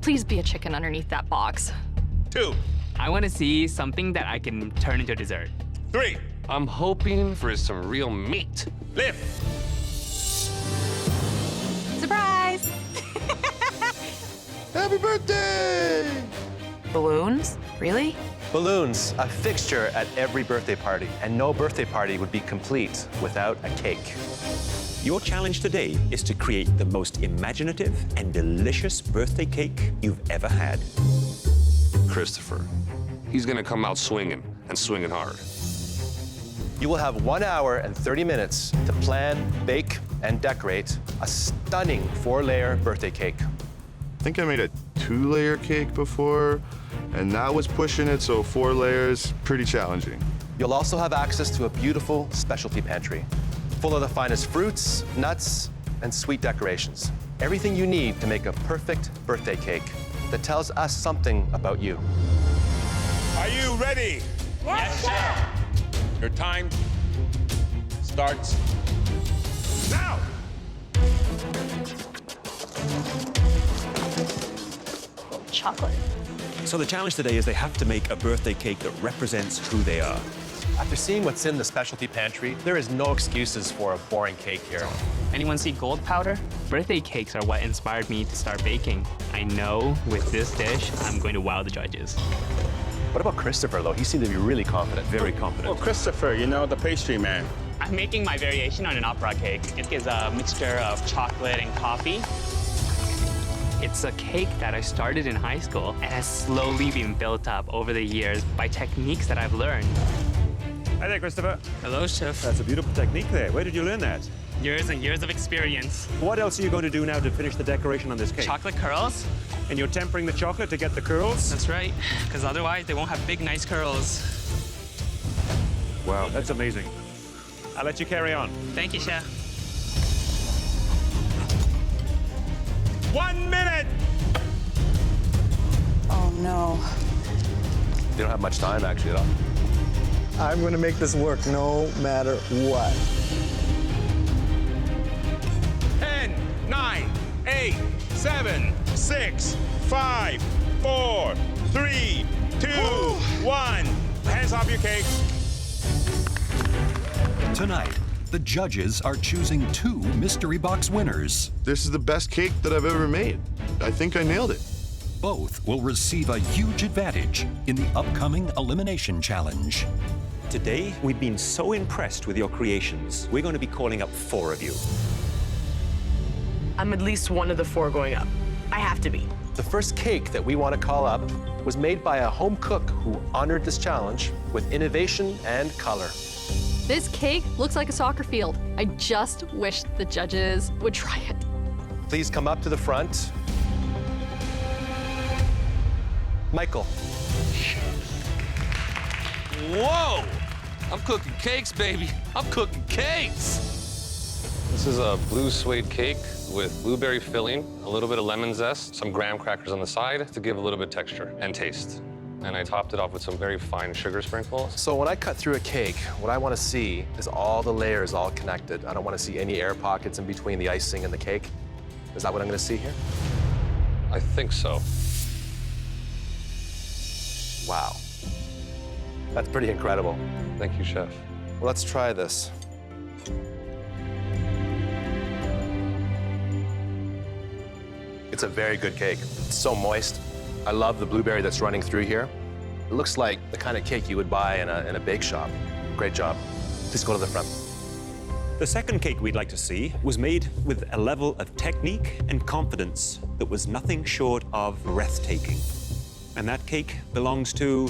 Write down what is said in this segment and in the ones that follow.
Please be a chicken underneath that box. 2, I want to see something that I can turn into dessert. 3, I'm hoping for some real meat. lift. Surprise! Happy birthday! Balloons? Really? Balloons, a fixture at every birthday party, and no birthday party would be complete without a cake. Your challenge today is to create the most imaginative and delicious birthday cake you've ever had. Christopher, he's gonna come out swinging, and swinging hard. You will have 1 hour and 30 minutes to plan, bake, and decorate a stunning 4-layer birthday cake. I think I made a 2-layer cake before, and that was pushing it, so 4 layers, pretty challenging. You'll also have access to a beautiful specialty pantry, full of the finest fruits, nuts, and sweet decorations. Everything you need to make a perfect birthday cake that tells us something about you. Are you ready? Yes, chef! Your time starts now. Chocolate. So the challenge today is they have to make a birthday cake that represents who they are. After seeing what's in the specialty pantry, there is no excuses for a boring cake here. Anyone see gold powder? Birthday cakes are what inspired me to start baking. I know with this dish, I'm going to wow the judges. What about Christopher, though? He seemed to be really confident. Very confident. Well, Christopher, you know, the pastry man. I'm making my variation on an opera cake. It is a mixture of chocolate and coffee. It's a cake that I started in high school and has slowly been built up over the years by techniques that I've learned. Hi there, Christopher. Hello, chef. That's a beautiful technique there. Where did you learn that? Years and years of experience. What else are you going to do now to finish the decoration on this cake? Chocolate curls. And you're tempering the chocolate to get the curls? That's right, because otherwise they won't have big, nice curls. Wow, that's amazing. I'll let you carry on. Thank you, chef. 1 minute. Oh, no. They don't have much time, actually, at all. I'm going to make this work no matter what. 10, 9, 8, 7, 6, 5, 4, 3, 2, 1. Hands off your cake. Tonight, the judges are choosing 2 mystery box winners. This is the best cake that I've ever made. I think I nailed it. Both will receive a huge advantage in the upcoming elimination challenge. Today, we've been so impressed with your creations, we're going to be calling up 4 of you. I'm at least one of the 4 going up. I have to be. The first cake that we want to call up was made by a home cook who honored this challenge with innovation and color. This cake looks like a soccer field. I just wish the judges would try it. Please come up to the front. Michael. Whoa! I'm cooking cakes, baby. I'm cooking cakes. This is a blue suede cake with blueberry filling, a little bit of lemon zest, some graham crackers on the side to give a little bit of texture and taste. And I topped it off with some very fine sugar sprinkles. So when I cut through a cake, what I want to see is all the layers all connected. I don't want to see any air pockets in between the icing and the cake. Is that what I'm going to see here? I think so. Wow. That's pretty incredible. Thank you, chef. Well, let's try this. It's a very good cake. It's so moist. I love the blueberry that's running through here. It looks like the kind of cake you would buy in a bake shop. Great job. Please go to the front. The second cake we'd like to see was made with a level of technique and confidence that was nothing short of breathtaking. And that cake belongs to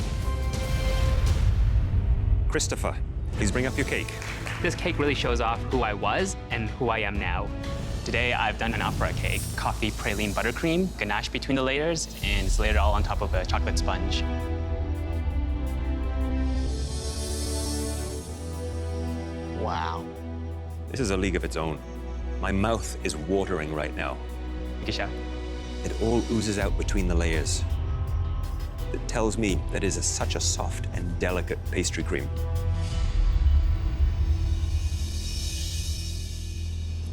Christopher. Please bring up your cake. This cake really shows off who I was and who I am now. Today, I've done an opera cake, coffee praline buttercream, ganache between the layers, and it's layered all on top of a chocolate sponge. Wow. This is a league of its own. My mouth is watering right now. Thank you, chef. It all oozes out between the layers. It tells me that it is such a soft and delicate pastry cream.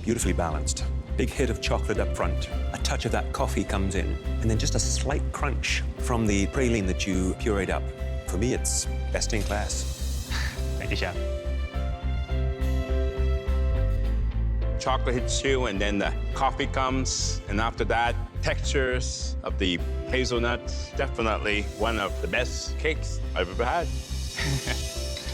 Beautifully balanced. big hit of chocolate up front. A touch of that coffee comes in, and then just a slight crunch from the praline that you pureed up. For me, it's best in class. Thank you, Chef. Chocolate hits you, and then the coffee comes, and after that, textures of the hazelnuts. Definitely one of the best cakes I've ever had.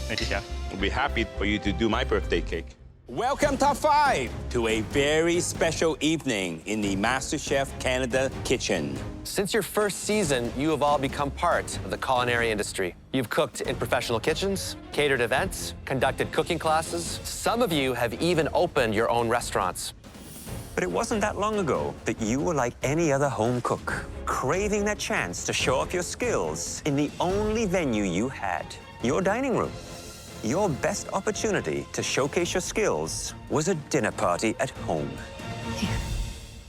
Thank you, Chef. I'll be happy for you to do my birthday cake. Welcome, Top 5, to a very special evening in the MasterChef Canada kitchen. Since your first season, you have all become part of the culinary industry. You've cooked in professional kitchens, catered events, conducted cooking classes. Some of you have even opened your own restaurants. But it wasn't that long ago that you were like any other home cook, craving that chance to show off your skills in the only venue you had, your dining room. Your best opportunity to showcase your skills was a dinner party at home.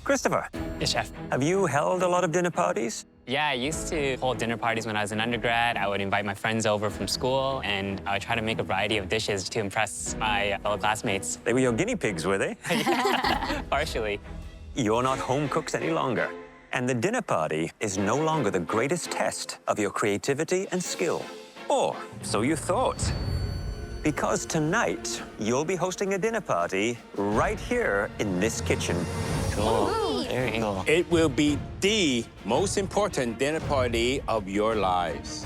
Christopher. Yes, Chef. Have you held a lot of dinner parties? Yeah, I used to hold dinner parties when I was an undergrad. I would invite my friends over from school, and I would try to make a variety of dishes to impress my fellow classmates. They were your guinea pigs, were they? Partially. You're not home cooks any longer. And the dinner party is no longer the greatest test of your creativity and skill. Or so you thought. Because tonight, you'll be hosting a dinner party right here in this kitchen. Cool. Very cool. It will be the most important dinner party of your lives.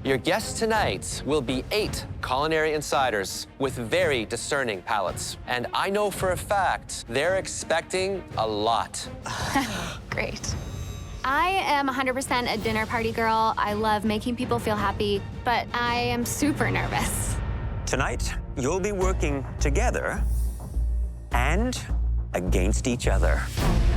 Your guests tonight will be 8 culinary insiders with very discerning palates. And I know for a fact they're expecting a lot. Great. I am 100% a dinner party girl. I love making people feel happy, but I am super nervous. Tonight, you'll be working together and against each other.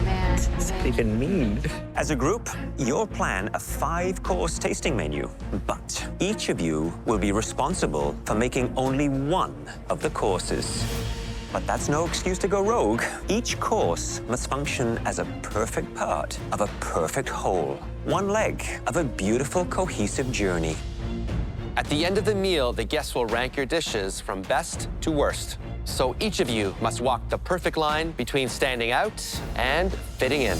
Man. What's that even mean? As a group, you'll plan a 5-course tasting menu, but each of you will be responsible for making only one of the courses. But that's no excuse to go rogue. Each course must function as a perfect part of a perfect whole, one leg of a beautiful, cohesive journey. At the end of the meal, the guests will rank your dishes from best to worst. So each of you must walk the perfect line between standing out and fitting in.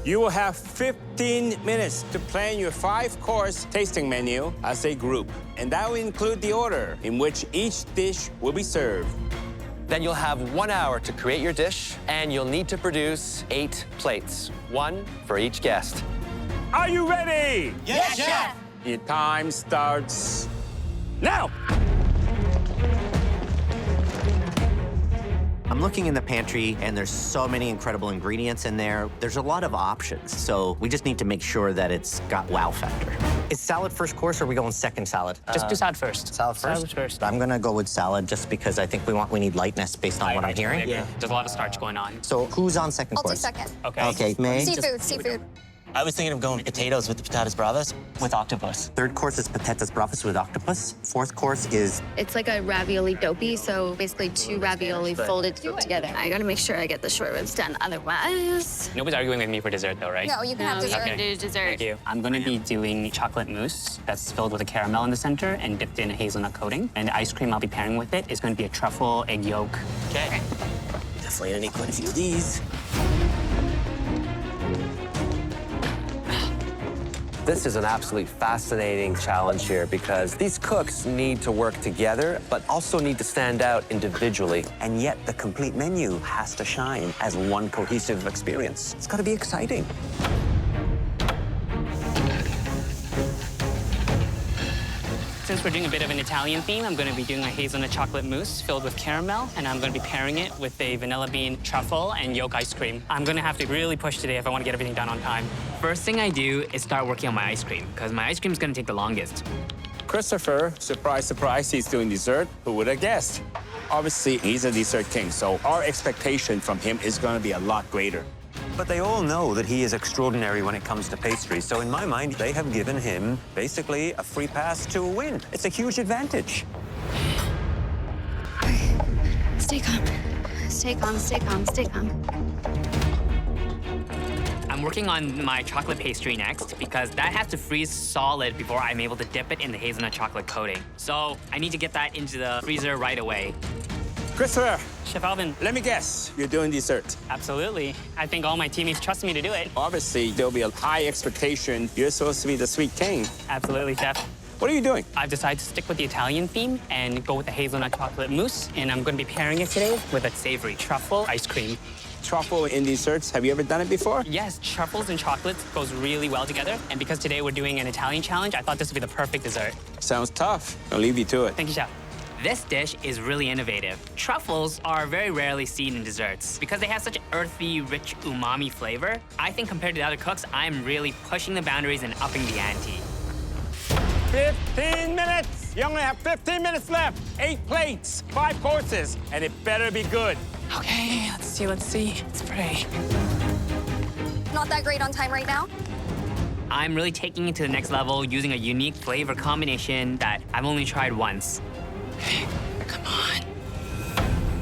You will have 15 minutes to plan your 5-course tasting menu as a group, and that will include the order in which each dish will be served. Then you'll have 1 hour to create your dish, and you'll need to produce 8 plates, 1 for each guest. Are you ready? Yes, Chef! Your time starts now. I'm looking in the pantry, and there's so many incredible ingredients in there. There's a lot of options, so we just need to make sure that it's got wow factor. Is salad first course, or are we going second salad? Just do salad first. Salad first? Salad first. I'm gonna go with salad just because I think we need lightness based on what I'm hearing. Yeah. There's a lot of starch going on. So who's on second I'll do course? second. Okay. Okay, May? Seafood. I was thinking of going potatoes with the patatas bravas with octopus. Third course is patatas bravas with octopus. Fourth course is... It's like a ravioli dopey, so basically 2 ravioli folded together. I gotta make sure I get the short ribs done, otherwise... Nobody's arguing with me for dessert, though, right? No, you can have dessert. Okay. Do dessert. Thank you. I'm going to be doing chocolate mousse that's filled with a caramel in the center and dipped in a hazelnut coating. And the ice cream I'll be pairing with it is going to be a truffle egg yolk. Okay. Definitely gonna need quite a few of these. This is an absolutely fascinating challenge here because these cooks need to work together, but also need to stand out individually. And yet, the complete menu has to shine as one cohesive experience. It's got to be exciting. Since we're doing a bit of an Italian theme, I'm going to be doing a hazelnut chocolate mousse filled with caramel, and I'm going to be pairing it with a vanilla bean truffle and yolk ice cream. I'm going to have to really push today if I want to get everything done on time. First thing I do is start working on my ice cream, because my ice cream is going to take the longest. Christopher, surprise, surprise, he's doing dessert. Who would have guessed? Obviously, he's a dessert king, so our expectation from him is going to be a lot greater. But they all know that he is extraordinary when it comes to pastry. So in my mind, they have given him basically a free pass to a win. It's a huge advantage. Stay calm. Stay calm, stay calm, stay calm. I'm working on my chocolate pastry next because that has to freeze solid before I'm able to dip it in the hazelnut chocolate coating. So I need to get that into the freezer right away. Christopher, Chef Alvin. let me guess, you're doing dessert. Absolutely. I think all my teammates trust me to do it. Obviously, there'll be a high expectation. You're supposed to be the sweet king. Absolutely, Chef. What are you doing? I've decided to stick with the Italian theme and go with the hazelnut chocolate mousse, and I'm going to be pairing it today with a savory truffle ice cream. Truffle in desserts, have you ever done it before? Yes, truffles and chocolates goes really well together, and because today we're doing an Italian challenge, I thought this would be the perfect dessert. Sounds tough. I'll leave you to it. Thank you, Chef. This dish is really innovative. Truffles are very rarely seen in desserts. Because they have such an earthy, rich umami flavor, I think compared to the other cooks, I'm really pushing the boundaries and upping the ante. 15 minutes! You only have 15 minutes left. 8 plates, 5 courses, and it better be good. Okay, let's see. Let's pray. Not that great on time right now. I'm really taking it to the next level using a unique flavor combination that I've only tried once. Okay, come on.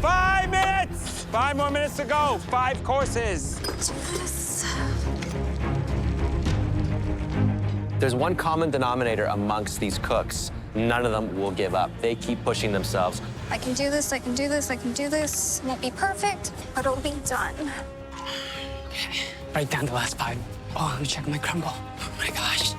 5 minutes! 5 more minutes to go. 5 courses. There's one common denominator amongst these cooks. None of them will give up. They keep pushing themselves. I can do this, I can do this, I can do this. Won't be perfect, but it'll be done. Okay, right down to the last 5. Oh, let me check my crumble. Oh my gosh.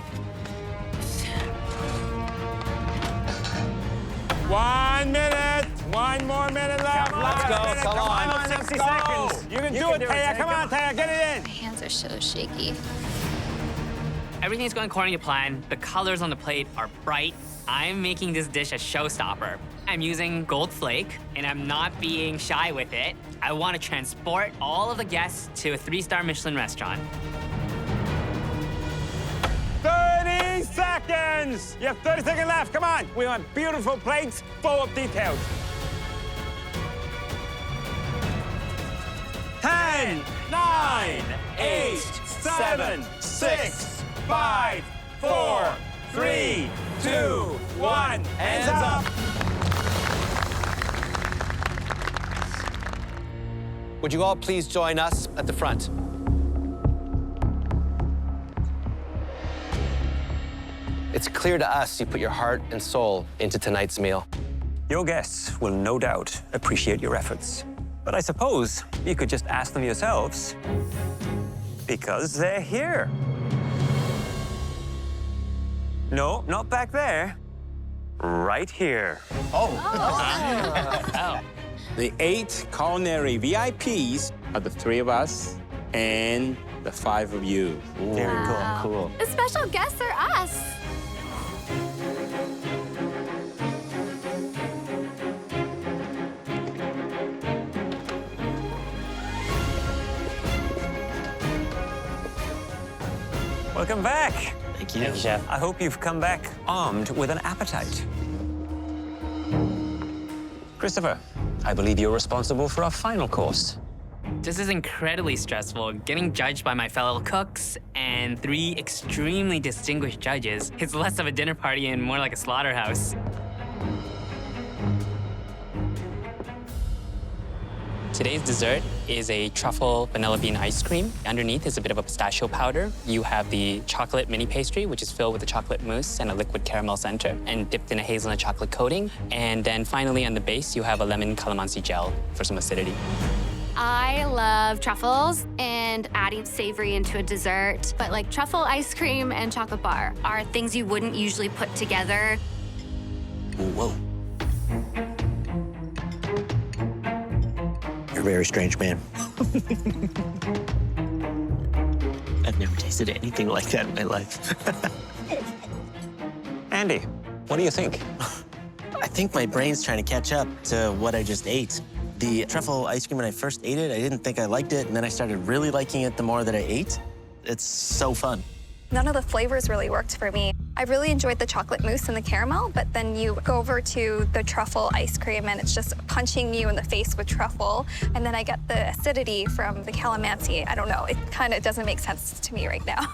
1 minute. 1 more minute left. Let's go, come on. 60 seconds. You can do it, Taya. Come on, Taya, get it in. My hands are so shaky. Everything's going according to plan. The colors on the plate are bright. I'm making this dish a showstopper. I'm using gold flake, and I'm not being shy with it. I want to transport all of the guests to a 3-star Michelin restaurant. 30 seconds. You have 30 seconds left. Come on. We want beautiful plates full of details. 10, 9, 8, 7, 6, 5, 4, 3, 2, 1. Hands up. Would you all please join us at the front? It's clear to us you put your heart and soul into tonight's meal. Your guests will no doubt appreciate your efforts. But I suppose you could just ask them yourselves, because they're here. No, not back there. Right here. The 8 culinary VIPs are the 3 of us and the 5 of you. Very cool. The special guests are us. Welcome back. Thank you, Chef. I hope you've come back armed with an appetite. Christopher, I believe you're responsible for our final course. This is incredibly stressful. Getting judged by my fellow cooks and 3 extremely distinguished judges. It's less of a dinner party and more like a slaughterhouse. Today's dessert is a truffle vanilla bean ice cream. Underneath is a bit of a pistachio powder. You have the chocolate mini pastry, which is filled with a chocolate mousse and a liquid caramel center, and dipped in a hazelnut chocolate coating. And then finally on the base, you have a lemon calamansi gel for some acidity. I love truffles and adding savory into a dessert, but like truffle ice cream and chocolate bar are things you wouldn't usually put together. Whoa. You're a very strange man. I've never tasted anything like that in my life. Andy, what do you think? I think my brain's trying to catch up to what I just ate. The truffle ice cream, when I first ate it, I didn't think I liked it, and then I started really liking it the more that I ate. It's so fun. None of the flavors really worked for me. I really enjoyed the chocolate mousse and the caramel, but then you go over to the truffle ice cream and it's just punching you in the face with truffle. And then I get the acidity from the calamansi. I don't know, it kind of doesn't make sense to me right now.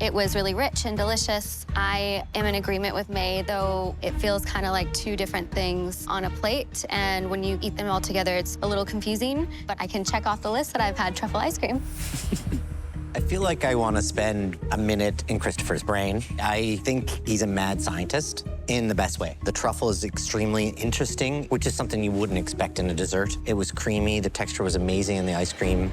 It was really rich and delicious. I am in agreement with May, though it feels kind of like 2 different things on a plate. And when you eat them all together, it's a little confusing, but I can check off the list that I've had truffle ice cream. I feel like I want to spend a minute in Christopher's brain. I think he's a mad scientist. in the best way. The truffle is extremely interesting, which is something you wouldn't expect in a dessert. It was creamy, the texture was amazing in the ice cream.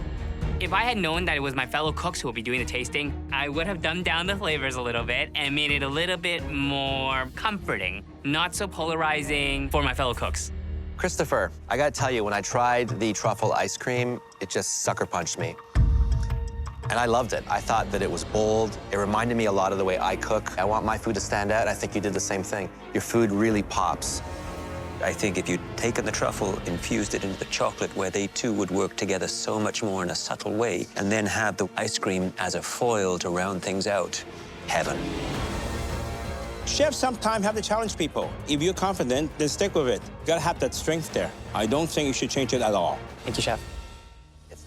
If I had known that it was my fellow cooks who would be doing the tasting, I would have dumbed down the flavors a little bit and made it a little bit more comforting, not so polarizing for my fellow cooks. Christopher, I gotta tell you, when I tried the truffle ice cream, it just sucker punched me. And I loved it. I thought that it was bold. It reminded me a lot of the way I cook. I want my food to stand out. I think you did the same thing. Your food really pops. I think if you'd taken the truffle, infused it into the chocolate, where they two would work together so much more in a subtle way, and then have the ice cream as a foil to round things out, heaven. Chefs sometimes have to challenge people. If you're confident, then stick with it. You gotta have that strength there. I don't think you should change it at all. Thank you, Chef.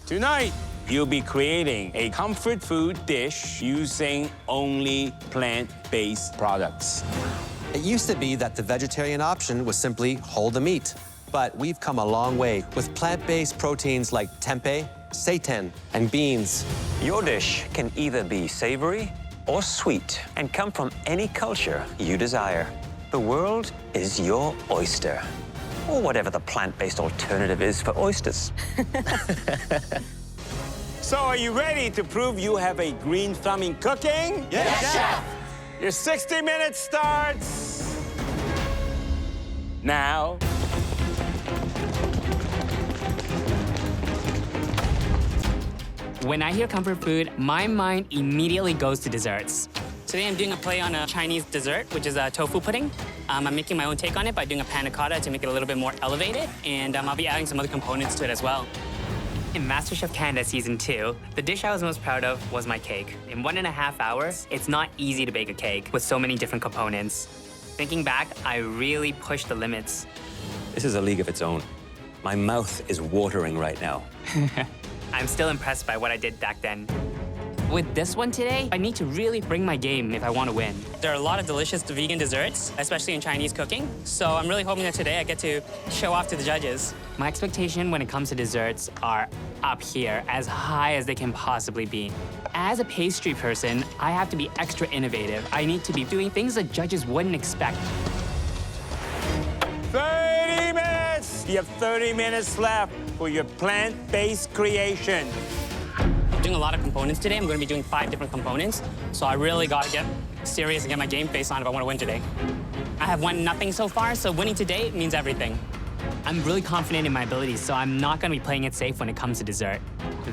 Tonight, you'll be creating a comfort food dish using only plant-based products. It used to be that the vegetarian option was simply whole the meat. But we've come a long way with plant-based proteins like tempeh, seitan, and beans. Your dish can either be savory or sweet and come from any culture you desire. The world is your oyster, or whatever the plant-based alternative is for oysters. So are you ready to prove you have a green thumb in cooking? Yes, Chef! Your 60 minutes starts now. When I hear comfort food, my mind immediately goes to desserts. Today I'm doing a play on a Chinese dessert, which is a tofu pudding. I'm making my own take on it by doing a panna cotta to make it a little bit more elevated, and I'll be adding some other components to it as well. In MasterChef Canada Season 2, the dish I was most proud of was my cake. In 1.5 hours, it's not easy to bake a cake with so many different components. Thinking back, I really pushed the limits. This is a league of its own. My mouth is watering right now. I'm still impressed by what I did back then. With this one today, I need to really bring my game if I want to win. There are a lot of delicious vegan desserts, especially in Chinese cooking, so I'm really hoping that today I get to show off to the judges. My expectation when it comes to desserts are up here, as high as they can possibly be. As a pastry person, I have to be extra innovative. I need to be doing things that judges wouldn't expect. 30 minutes! You have 30 minutes left for your plant-based creation. I'm doing a lot of components today. I'm going to be doing 5 different components, so I really got to get serious and get my game face on if I want to win today. I have won nothing so far, so winning today means everything. I'm really confident in my abilities, so I'm not going to be playing it safe when it comes to dessert.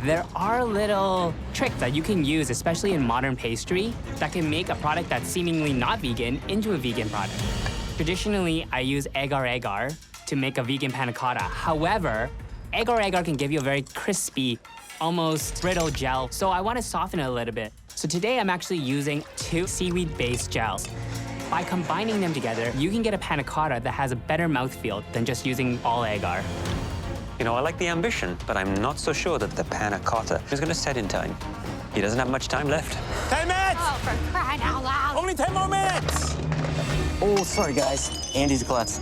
There are little tricks that you can use, especially in modern pastry, that can make a product that's seemingly not vegan into a vegan product. Traditionally, I use agar-agar to make a vegan panna cotta. However, agar-agar can give you a very crispy, almost brittle gel, so I want to soften it a little bit. So today I'm actually using 2 seaweed-based gels. By combining them together, you can get a panna cotta that has a better mouthfeel than just using all agar. You know, I like the ambition, but I'm not so sure that the panna cotta is going to set in time. He doesn't have much time left. 10 minutes! Oh, for crying out loud. Only 10 more minutes! Oh, sorry, guys. Andy's klutz.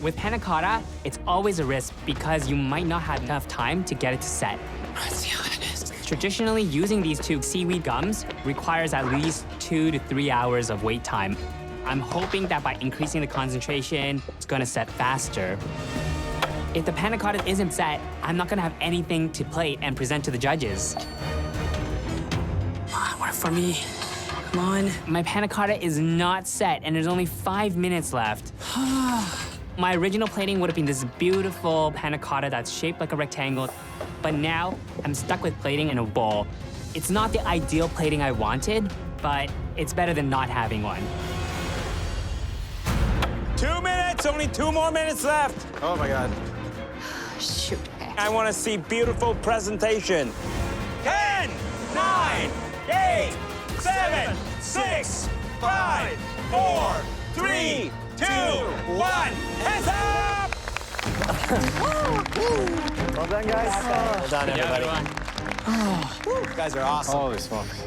With panna cotta, it's always a risk because you might not have enough time to get it to set. Let's see how it is. Traditionally, using these 2 seaweed gums requires at least 2 to 3 hours of wait time. I'm hoping that by increasing the concentration, it's gonna set faster. If the panna cotta isn't set, I'm not gonna have anything to plate and present to the judges. What for me? Come on. My panna cotta is not set, and there's only 5 minutes left. My original plating would have been this beautiful panna cotta that's shaped like a rectangle, but now I'm stuck with plating in a bowl. It's not the ideal plating I wanted, but it's better than not having one. 2 minutes, only 2 more minutes left. Oh my God. Shoot. I want to see beautiful presentation. 10, 9, 8, 7, 6, 5, 4, 3, 2, 1. Hands up! Well done, guys. Well done, everybody. You guys are awesome. Holy smokes.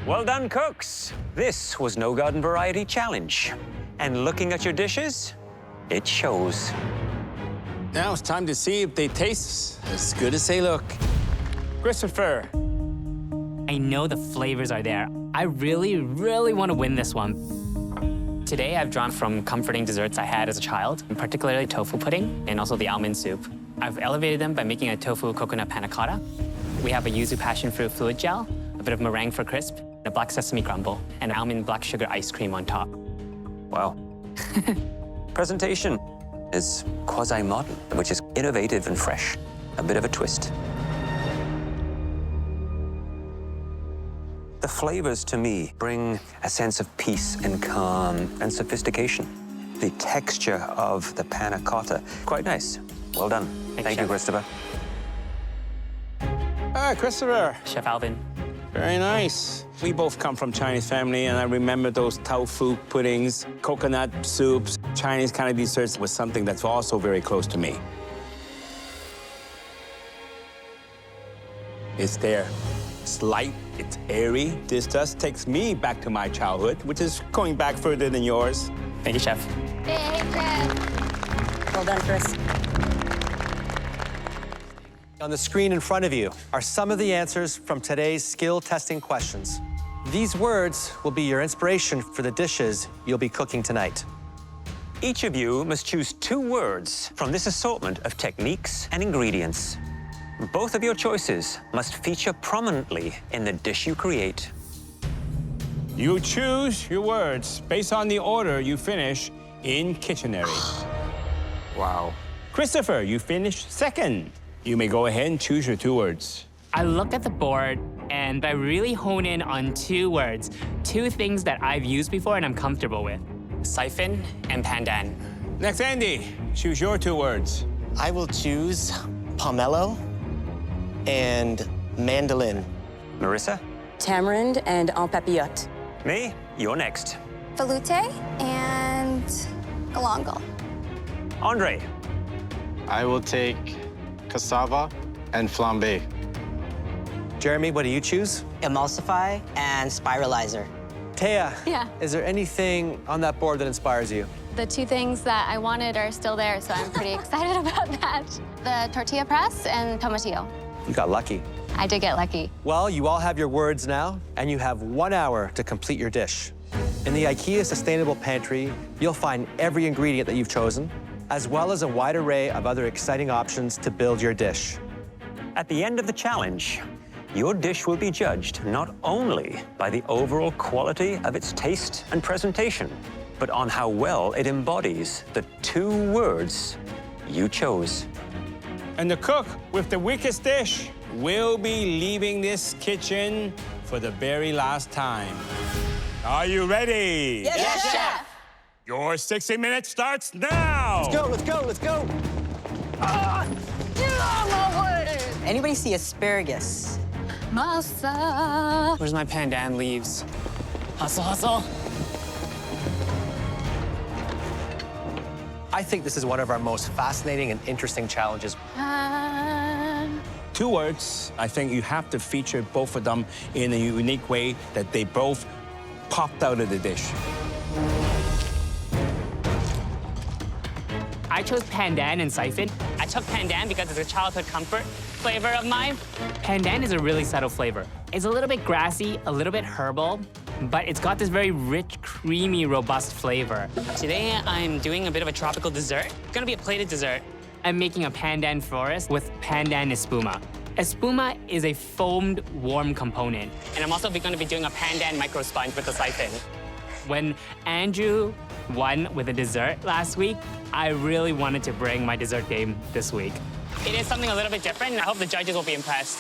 Well done, cooks. This was No Garden Variety Challenge. And looking at your dishes, it shows. Now it's time to see if they taste as good as they look. Christopher. I I know the flavors are there. I really, really want to win this one. Today, I've drawn from comforting desserts I had as a child, particularly tofu pudding and also the almond soup. I've elevated them by making a tofu coconut panna cotta. We have a yuzu passion fruit fluid gel, a bit of meringue for crisp, a black sesame crumble, and almond black sugar ice cream on top. Wow. Presentation is quasi-modern, which is innovative and fresh. A bit of a twist. The flavors, to me, bring a sense of peace and calm and sophistication. The texture of the panna cotta, quite nice. Well done. Thank you, Christopher. Hi, Christopher. Chef Alvin. Very nice. We both come from Chinese family, and I remember those tofu puddings, coconut soups. Chinese kind of desserts was something that's also very close to me. It's there. It's light, it's airy. This just takes me back to my childhood, which is going back further than yours. Thank you, Chef. Well done, Chris. On the screen in front of you are some of the answers from today's skill testing questions. These words will be your inspiration for the dishes you'll be cooking tonight. Each of you must choose 2 words from this assortment of techniques and ingredients. Both of your choices must feature prominently in the dish you create. You choose your words based on the order you finish in Kitchenery. Wow. Christopher, you finished second. You may go ahead and choose your 2 words. I look at the board and I really hone in on 2 words, 2 things that I've used before and I'm comfortable with. Siphon and pandan. Next, Andy, choose your 2 words. I will choose pomelo and mandolin. Marissa? Tamarind and en papillote. Me? You're next. Veloute and galangal. Andre? I will take cassava and flambe. Jeremy, what do you choose? Emulsify and spiralizer. Taya, Yeah. is there anything on that board that inspires you? The 2 things that I wanted are still there, so I'm pretty excited about that. The tortilla press and tomatillo. You got lucky. I did get lucky. Well, you all have your words now, and you have 1 hour to complete your dish. In the IKEA Sustainable Pantry, you'll find every ingredient that you've chosen, as well as a wide array of other exciting options to build your dish. At the end of the challenge, your dish will be judged not only by the overall quality of its taste and presentation, but on how well it embodies the 2 words you chose. And the cook with the weakest dish will be leaving this kitchen for the very last time. Are you ready? Yes, Chef! Your 60 minutes starts now! Let's go, let's go, let's go! Anybody see asparagus? Masa. Where's my pandan leaves? Hustle, hustle. I think this is one of our most fascinating and interesting challenges. 2 words. I think you have to feature both of them in a unique way that they both popped out of the dish. I chose pandan and siphon. I took pandan because it's a childhood comfort flavor of mine. Pandan is a really subtle flavor. It's a little bit grassy, a little bit herbal, but it's got this very rich, creamy, robust flavor. Today, I'm doing a bit of a tropical dessert. It's gonna be a plated dessert. I'm making a pandan forest with pandan espuma. Espuma is a foamed, warm component. And I'm also gonna be doing a pandan micro sponge with a siphon. When Andrew won with a dessert last week, I really wanted to bring my dessert game this week. It is something a little bit different, and I hope the judges will be impressed.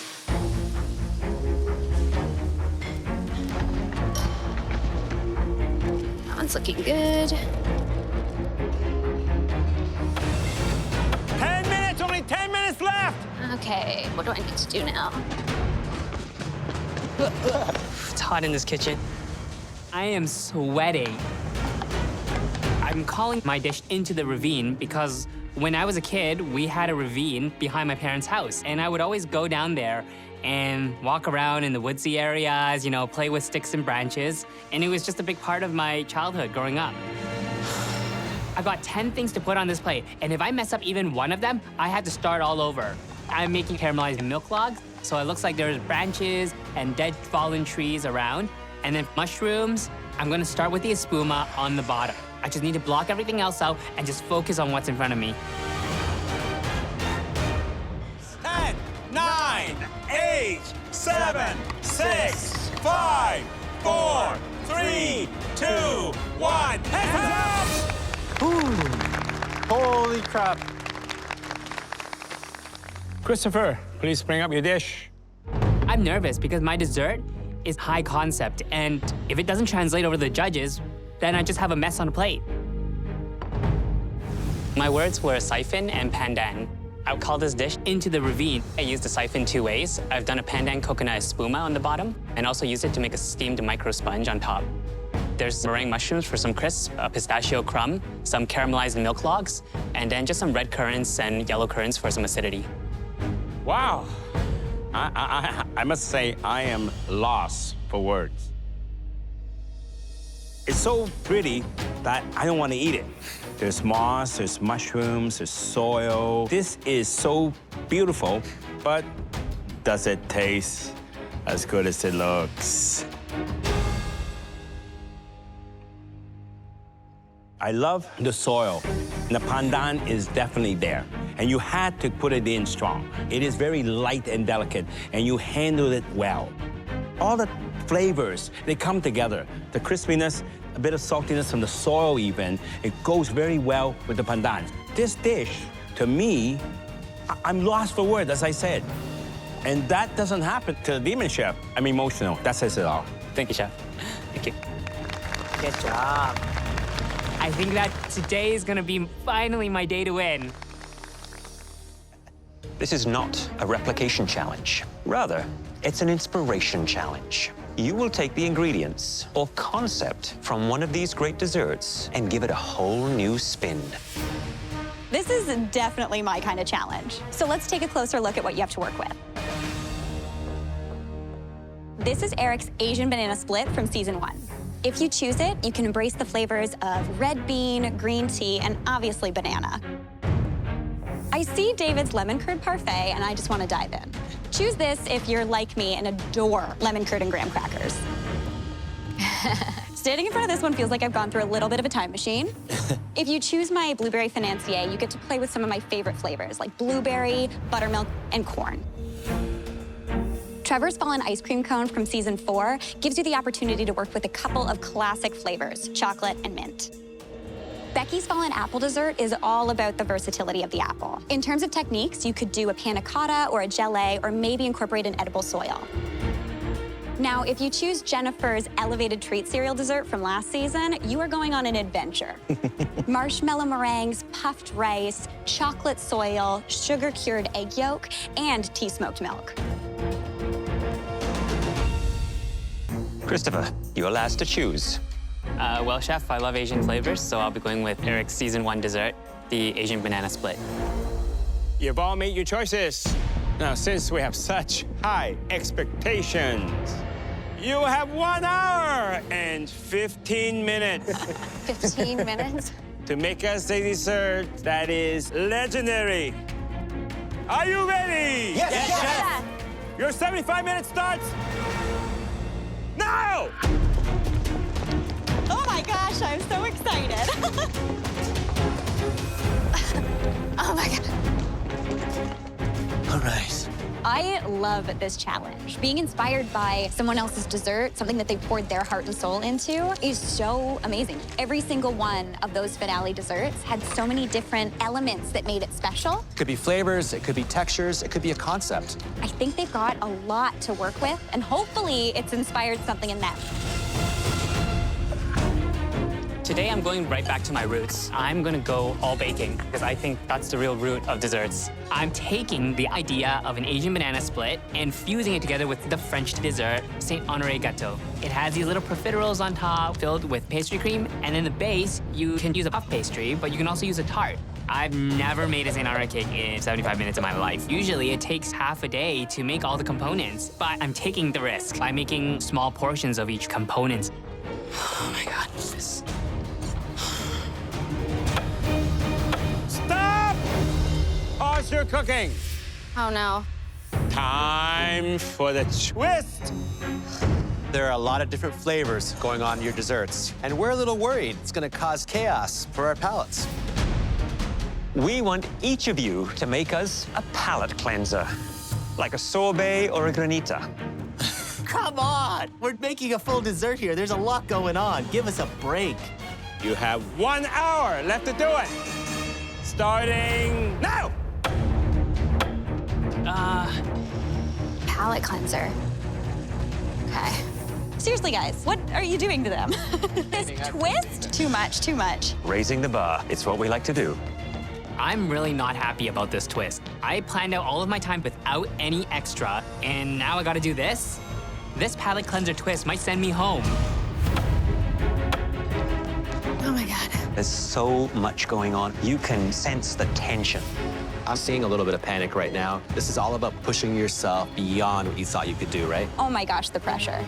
That one's looking good. 10 minutes, only 10 minutes left! Okay, what do I need to do now? It's hot in this kitchen. I am sweating. I'm calling my dish Into the Ravine because when I was a kid, we had a ravine behind my parents' house, and I would always go down there and walk around in the woodsy areas, you know, play with sticks and branches, and it was just a big part of my childhood growing up. I've got 10 things to put on this plate, and if I mess up even one of them, I have to start all over. I'm making caramelized milk logs. So it looks like there's branches and dead fallen trees around. And then mushrooms, I'm gonna start with the espuma on the bottom. I just need to block everything else out and just focus on what's in front of me. 10, 9, 8, 7, 6, 5, 4, 3, 2, 1. Hands up! Holy crap. Christopher, please bring up your dish. I'm nervous because my dessert is high concept, and if it doesn't translate over to the judges, then I just have a mess on a plate. My words were siphon and pandan. I would call this dish Into the Ravine. I use the siphon 2 ways. I've done a pandan coconut espuma on the bottom, and also use it to make a steamed micro sponge on top. There's meringue mushrooms for some crisp, a pistachio crumb, some caramelized milk logs, and then just some red currants and yellow currants for some acidity. Wow. I must say, I am lost for words. It's so pretty that I don't want to eat it. There's moss, there's mushrooms, there's soil. This is so beautiful, but does it taste as good as it looks? I love the soil. The pandan is definitely there, and you had to put it in strong. It is very light and delicate, and you handle it well. All the flavors, they come together. The crispiness, a bit of saltiness from the soil even, it goes very well with the pandan. This dish, to me, I'm lost for words, as I said. And that doesn't happen to the Demon Chef. I'm emotional. That says it all. Thank you, Chef. Thank you. Good job. I think that today is gonna be finally my day to win. This is not a replication challenge. Rather, it's an inspiration challenge. You will take the ingredients or concept from one of these great desserts and give it a whole new spin. This is definitely my kind of challenge. So let's take a closer look at what you have to work with. This is Eric's Asian banana split from season 1. If you choose it, you can embrace the flavors of red bean, green tea, and obviously banana. I see David's lemon curd parfait, and I just want to dive in. Choose this if you're like me and adore lemon curd and graham crackers. Standing in front of this one feels like I've gone through a little bit of a time machine. If you choose my blueberry financier, you get to play with some of my favorite flavors, like blueberry, buttermilk, and corn. Trevor's Fallen ice cream cone from season 4 gives you the opportunity to work with a couple of classic flavors, chocolate and mint. Becky's Fallen apple dessert is all about the versatility of the apple. In terms of techniques, you could do a panna cotta or a gelée, or maybe incorporate an edible soil. Now, if you choose Jennifer's elevated treat cereal dessert from last season, you are going on an adventure. Marshmallow meringues, puffed rice, chocolate soil, sugar-cured egg yolk, and tea-smoked milk. Christopher, you're last to choose. Well, Chef, I love Asian flavors, so I'll be going with Eric's season 1 dessert, the Asian banana split. You've all made your choices. Now, since we have such high expectations, you have 1 hour and 15 minutes 15 minutes? to make us a dessert that is legendary. Are you ready? Yes, Chef. Your 75 minutes starts now! Oh my gosh, I'm so excited. Oh my God. All right. I love this challenge. Being inspired by someone else's dessert, something that they poured their heart and soul into, is so amazing. Every single one of those finale desserts had so many different elements that made it special. It could be flavors, it could be textures, it could be a concept. I think they've got a lot to work with, and hopefully it's inspired something in them. Today, I'm going right back to my roots. I'm gonna go all baking, because I think that's the real root of desserts. I'm taking the idea of an Asian banana split and fusing it together with the French dessert, Saint Honoré gâteau. It has these little profiteroles on top filled with pastry cream, and in the base, you can use a puff pastry, but you can also use a tart. I've never made a Saint Honoré cake in 75 minutes of my life. Usually, it takes half a day to make all the components, but I'm taking the risk by making small portions of each component. Oh my God, this... Stop! Pause your cooking. Oh no. Time for the twist. There are a lot of different flavors going on in your desserts, and we're a little worried it's going to cause chaos for our palates. We want each of you to make us a palate cleanser, like a sorbet or a granita. Come on! We're making a full dessert here. There's a lot going on. Give us a break. You have 1 hour left to do it. Starting now. Palate cleanser. Okay. Seriously, guys, what are you doing to them? This twist? Too much, too much. Raising the bar, it's what we like to do. I'm really not happy about this twist. I planned out all of my time without any extra, and now I gotta do this? This palate cleanser twist might send me home. Oh my God. There's so much going on. You can sense the tension. I'm seeing a little bit of panic right now. This is all about pushing yourself beyond what you thought you could do, right? Oh my gosh, the pressure.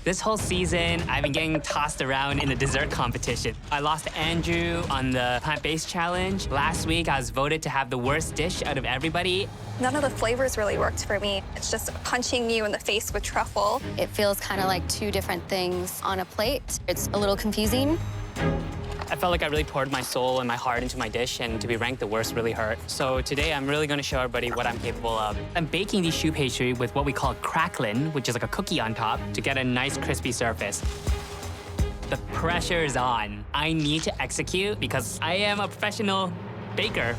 This whole season, I've been getting tossed around in the dessert competition. I lost to Andrew on the plant-based challenge. Last week, I was voted to have the worst dish out of everybody. None of the flavors really worked for me. It's just punching you in the face with truffle. It feels kind of like two different things on a plate. It's a little confusing. I felt like I really poured my soul and my heart into my dish, and to be ranked the worst really hurt. So today, I'm really gonna show everybody what I'm capable of. I'm baking these choux pastry with what we call crackling, which is like a cookie on top, to get a nice crispy surface. The pressure is on. I need to execute because I am a professional baker.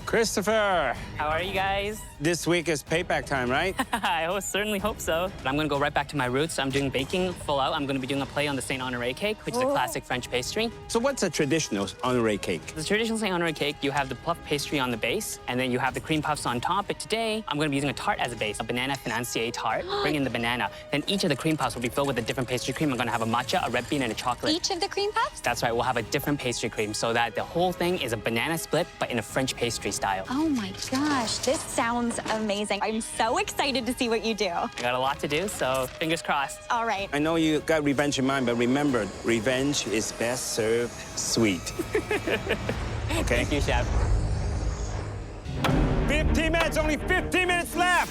Christopher, How are you guys? this week is payback time, right? I certainly hope so. But I'm gonna go right back to my roots. I'm doing baking full out. I'm gonna be doing a play on the Saint Honoré cake, which is a classic French pastry. So what's a traditional honoré cake? The traditional Saint Honoré cake, you have the puff pastry on the base, and then you have the cream puffs on top. But today, I'm gonna be using a tart as a base, a banana financier tart. Bring in the banana. Then each of the cream puffs will be filled with a different pastry cream. I'm gonna have a matcha, a red bean, and a chocolate. Each of the cream puffs? That's right, we'll have a different pastry cream so that the whole thing is a banana split, but in a French pastry style. Oh my gosh, this sounds amazing. I'm so excited to see what you do. I got a lot to do, so fingers crossed. All right. I know you got revenge in mind, but remember, revenge is best served sweet. Okay? Thank you, Chef. 15 minutes, only 15 minutes left.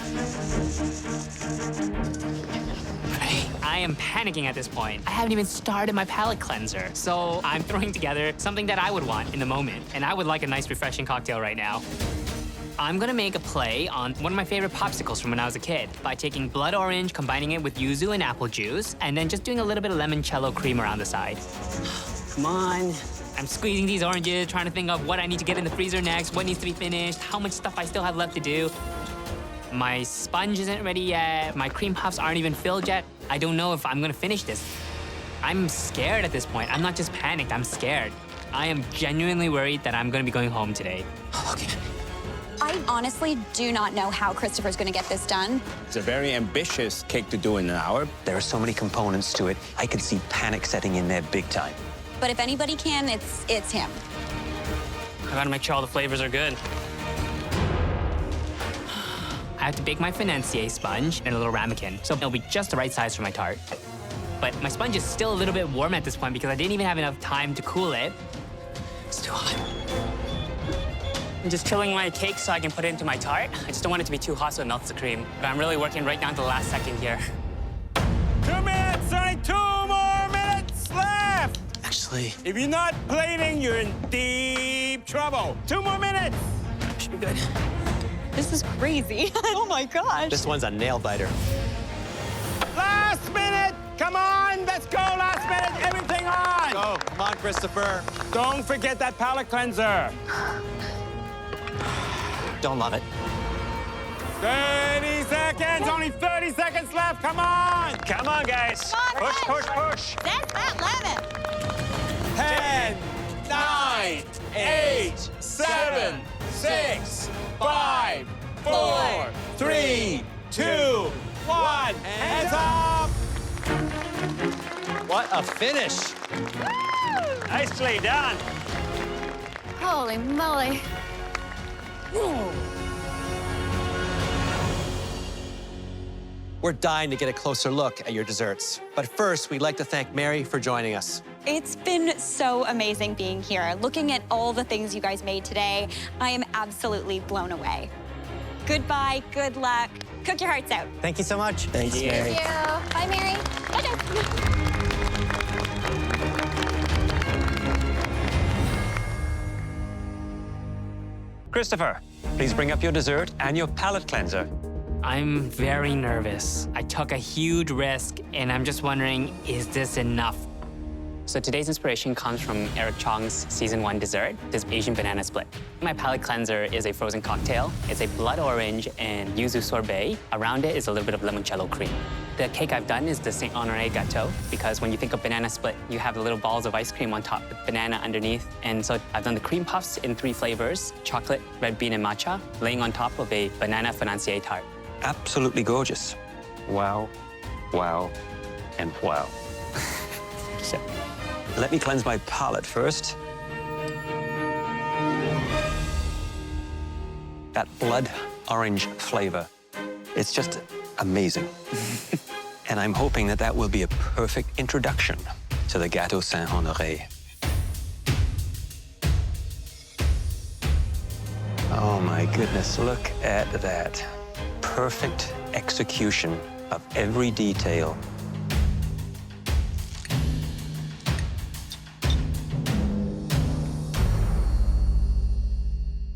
I am panicking at this point. I haven't even started my palate cleanser. So I'm throwing together something that I would want in the moment. And I would like a nice, refreshing cocktail right now. I'm gonna make a play on one of my favorite popsicles from when I was a kid by taking blood orange, combining it with yuzu and apple juice, and then just doing a little bit of limoncello cream around the side. Come on. I'm squeezing these oranges, trying to think of what I need to get in the freezer next, what needs to be finished, how much stuff I still have left to do. My sponge isn't ready yet. My cream puffs aren't even filled yet. I don't know if I'm gonna finish this. I'm scared at this point. I'm not just panicked, I'm scared. I am genuinely worried that I'm gonna be going home today. Okay. I honestly do not know how Christopher's gonna get this done. It's a very ambitious cake to do in an hour. There are so many components to it. I could see panic setting in there big time. But if anybody can, it's him. I gotta make sure all the flavors are good. I have to bake my financier sponge in a little ramekin, so it'll be just the right size for my tart. But my sponge is still a little bit warm at this point because I didn't even have enough time to cool it. It's too hot. I'm just chilling my cake so I can put it into my tart. I just don't want it to be too hot so it melts the cream. But I'm really working right down to the last second here. 2 minutes, only 2 more minutes left. Actually, if you're not plating, you're in deep trouble. 2 more minutes. Should be good. This is crazy. Oh my gosh. This one's a nail biter. Last minute. Come on, let's go. Last minute, everything on. Go, come on, Christopher. Don't forget that palate cleanser. don't love it. 30 seconds, only 30 seconds left. Come on. Come on, guys. Come on, push, push, push. That's that lemon. 10, 9, 8, 7, 6, 5, 4, 3, 2, 1. Hands up! What a finish. Nicely done. Holy moly. We're dying to get a closer look at your desserts. But first, we'd like to thank Mary for joining us. It's been so amazing being here. Looking at all the things you guys made today, I am absolutely blown away. Goodbye, good luck. Cook your hearts out. Thank you so much. Thanks, Mary. Thank you. Bye, Mary. Bye. Christopher, please bring up your dessert and your palate cleanser. I'm very nervous. I took a huge risk, and I'm just wondering, is this enough? So today's inspiration comes from Eric Chong's Season 1 dessert, this Asian banana split. My palate cleanser is a frozen cocktail. It's a blood orange and yuzu sorbet. Around it is a little bit of limoncello cream. The cake I've done is the Saint Honoré gâteau, because when you think of banana split, you have the little balls of ice cream on top with banana underneath. And so I've done the cream puffs in 3 flavors, chocolate, red bean, and matcha, laying on top of a banana financier tart. Absolutely gorgeous. Wow, wow, and wow. Let me cleanse my palate first. That blood orange flavor, it's just amazing. And I'm hoping that that will be a perfect introduction to the Gâteau Saint Honoré. Oh my goodness, look at that. Perfect execution of every detail.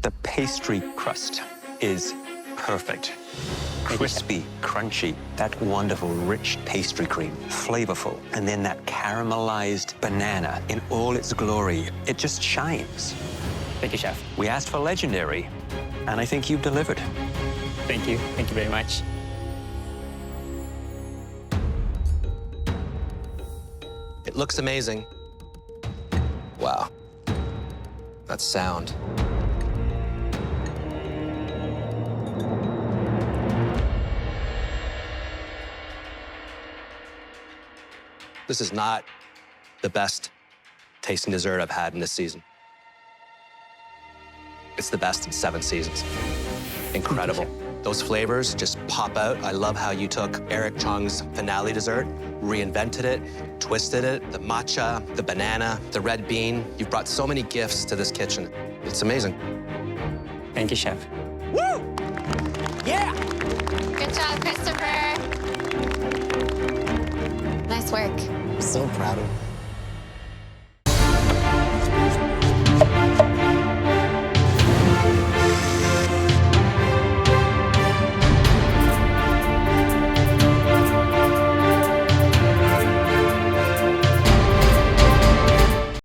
The pastry crust is perfect. Crispy, crunchy, that wonderful, rich pastry cream, flavorful, and then that caramelized banana in all its glory. It just shines. Thank you, Chef. We asked for legendary, and I think you've delivered. Thank you. Thank you very much. It looks amazing. Wow. That sound. This is not the best tasting dessert I've had in this season. It's the best in 7 seasons. Incredible. Those flavors just pop out. I love how you took Eric Chong's finale dessert, reinvented it, twisted it, the matcha, the banana, the red bean. You've brought so many gifts to this kitchen. It's amazing. Thank you, Chef. Woo! Yeah! Good job, Christopher. Nice work. I'm so proud of him.